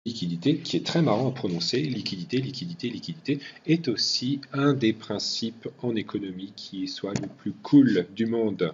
Liquidité, qui est très marrant à prononcer, liquidité, liquidité, liquidité, est aussi un des principes en économie qui soit le plus cool du monde.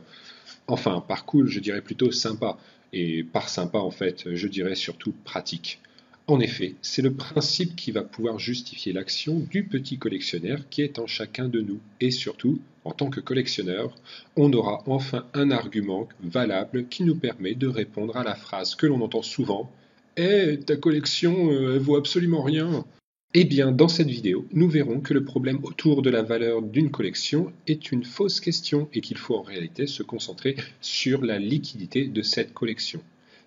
Enfin, par cool, je dirais plutôt sympa. Et par sympa, en fait, je dirais surtout pratique. En effet, c'est le principe qui va pouvoir justifier l'action du petit collectionneur qui est en chacun de nous. Et surtout, en tant que collectionneur, on aura enfin un argument valable qui nous permet de répondre à la phrase que l'on entend souvent: Eh, ta collection, elle vaut absolument rien. Eh bien, dans cette vidéo, nous verrons que le problème autour de la valeur d'une collection est une fausse question et qu'il faut en réalité se concentrer sur la liquidité de cette collection.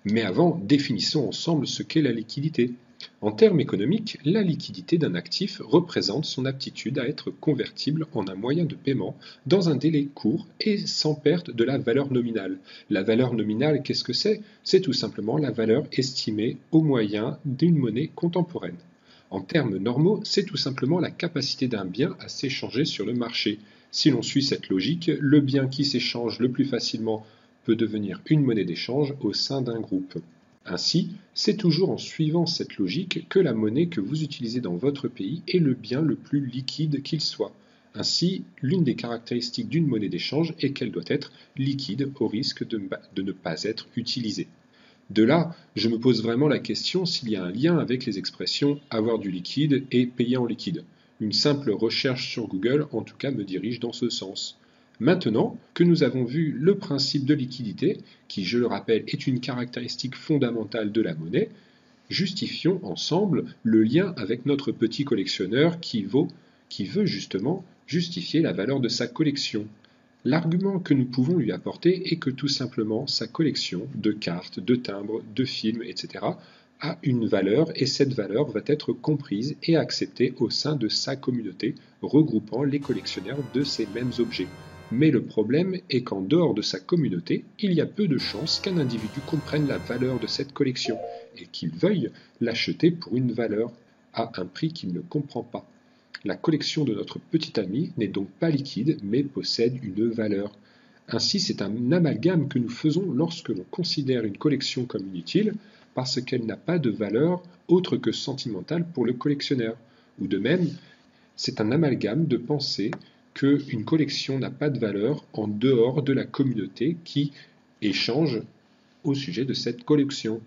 Mais avant, définissons ensemble ce qu'est la liquidité. En termes économiques, la liquidité d'un actif représente son aptitude à être convertible en un moyen de paiement dans un délai court et sans perte de la valeur nominale. La valeur nominale, qu'est-ce que c'est? C'est tout simplement la valeur estimée au moyen d'une monnaie contemporaine. En termes normaux, c'est tout simplement la capacité d'un bien à s'échanger sur le marché. Si l'on suit cette logique, le bien qui s'échange le plus facilement peut devenir une monnaie d'échange au sein d'un groupe. Ainsi, c'est toujours en suivant cette logique que la monnaie que vous utilisez dans votre pays est le bien le plus liquide qu'il soit. Ainsi, l'une des caractéristiques d'une monnaie d'échange est qu'elle doit être liquide au risque de ne pas être utilisée. De là, je me pose vraiment la question s'il y a un lien avec les expressions avoir du liquide et payer en liquide. Une simple recherche sur Google, en tout cas, me dirige dans ce sens. Maintenant que nous avons vu le principe de liquidité, qui, je le rappelle, est une caractéristique fondamentale de la monnaie, justifions ensemble le lien avec notre petit collectionneur qui veut justement justifier la valeur de sa collection. L'argument que nous pouvons lui apporter est que tout simplement sa collection de cartes, de timbres, de films, etc. a une valeur et cette valeur va être comprise et acceptée au sein de sa communauté regroupant les collectionneurs de ces mêmes objets. Mais le problème est qu'en dehors de sa communauté, il y a peu de chances qu'un individu comprenne la valeur de cette collection et qu'il veuille l'acheter pour une valeur à un prix qu'il ne comprend pas. La collection de notre petit ami n'est donc pas liquide, mais possède une valeur. Ainsi, c'est un amalgame que nous faisons lorsque l'on considère une collection comme inutile, parce qu'elle n'a pas de valeur autre que sentimentale pour le collectionneur. Ou de même, c'est un amalgame de penser qu'une collection n'a pas de valeur en dehors de la communauté qui échange au sujet de cette collection.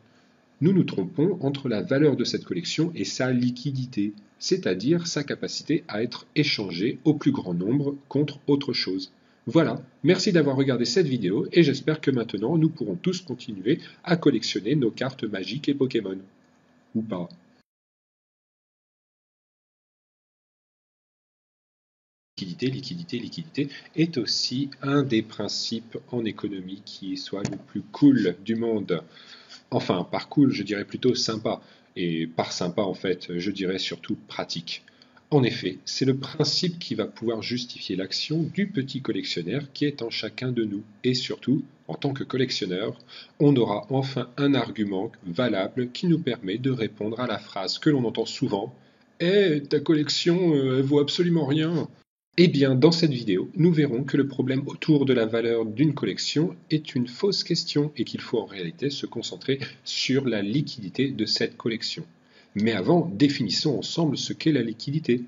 Nous nous trompons entre la valeur de cette collection et sa liquidité, c'est-à-dire sa capacité à être échangée au plus grand nombre contre autre chose. Voilà, merci d'avoir regardé cette vidéo et j'espère que maintenant nous pourrons tous continuer à collectionner nos cartes magiques et Pokémon. Ou pas. Liquidité, liquidité, liquidité est aussi un des principes en économie qui soit le plus cool du monde. Enfin, par cool, je dirais plutôt sympa. Et par sympa, en fait, je dirais surtout pratique. En effet, c'est le principe qui va pouvoir justifier l'action du petit collectionneur qui est en chacun de nous. Et surtout, en tant que collectionneur, on aura enfin un argument valable qui nous permet de répondre à la phrase que l'on entend souvent: Eh, ta collection, elle vaut absolument rien. Eh bien, dans cette vidéo, nous verrons que le problème autour de la valeur d'une collection est une fausse question et qu'il faut en réalité se concentrer sur la liquidité de cette collection. Mais avant, définissons ensemble ce qu'est la liquidité.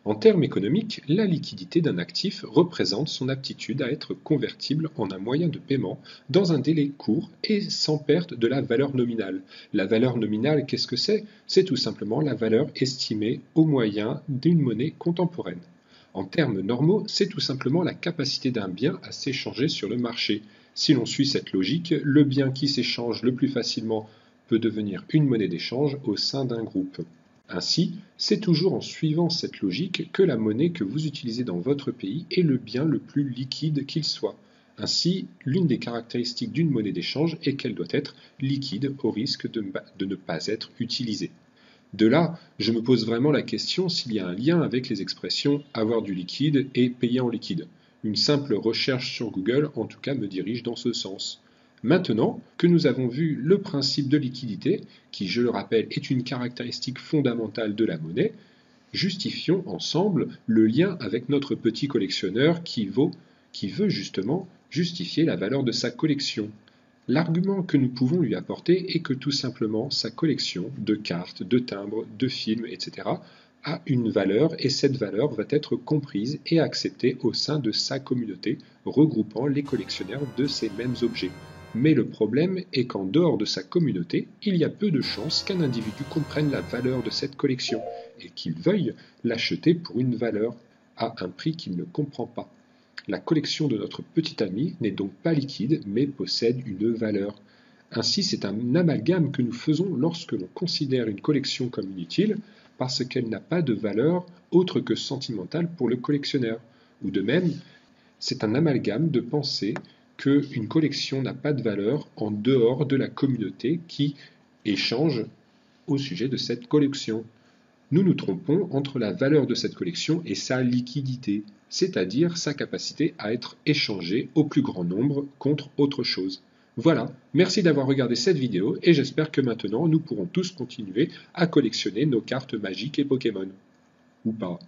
En termes économiques, la liquidité d'un actif représente son aptitude à être convertible en un moyen de paiement dans un délai court et sans perte de la valeur nominale. La valeur nominale, qu'est-ce que c'est? C'est tout simplement la valeur estimée au moyen d'une monnaie contemporaine. En termes normaux, c'est tout simplement la capacité d'un bien à s'échanger sur le marché. Si l'on suit cette logique, le bien qui s'échange le plus facilement peut devenir une monnaie d'échange au sein d'un groupe. Ainsi, c'est toujours en suivant cette logique que la monnaie que vous utilisez dans votre pays est le bien le plus liquide qu'il soit. Ainsi, l'une des caractéristiques d'une monnaie d'échange est qu'elle doit être liquide au risque de ne pas être utilisée. De là, je me pose vraiment la question s'il y a un lien avec les expressions avoir du liquide et payer en liquide. Une simple recherche sur Google, en tout cas, me dirige dans ce sens. Maintenant que nous avons vu le principe de liquidité, qui, je le rappelle, est une caractéristique fondamentale de la monnaie, justifions ensemble le lien avec notre petit collectionneur qui veut justement justifier la valeur de sa collection. L'argument que nous pouvons lui apporter est que tout simplement sa collection de cartes, de timbres, de films, etc. a une valeur et cette valeur va être comprise et acceptée au sein de sa communauté, regroupant les collectionneurs de ces mêmes objets. Mais le problème est qu'en dehors de sa communauté, il y a peu de chances qu'un individu comprenne la valeur de cette collection et qu'il veuille l'acheter pour une valeur à un prix qu'il ne comprend pas. La collection de notre petit ami n'est donc pas liquide, mais possède une valeur. Ainsi, c'est un amalgame que nous faisons lorsque l'on considère une collection comme inutile, parce qu'elle n'a pas de valeur autre que sentimentale pour le collectionneur. Ou de même, c'est un amalgame de penser qu'une collection n'a pas de valeur en dehors de la communauté qui échange au sujet de cette collection. Nous nous trompons entre la valeur de cette collection et sa liquidité, c'est-à-dire sa capacité à être échangée au plus grand nombre contre autre chose. Voilà, merci d'avoir regardé cette vidéo et j'espère que maintenant nous pourrons tous continuer à collectionner nos cartes magiques et Pokémon. Ou pas.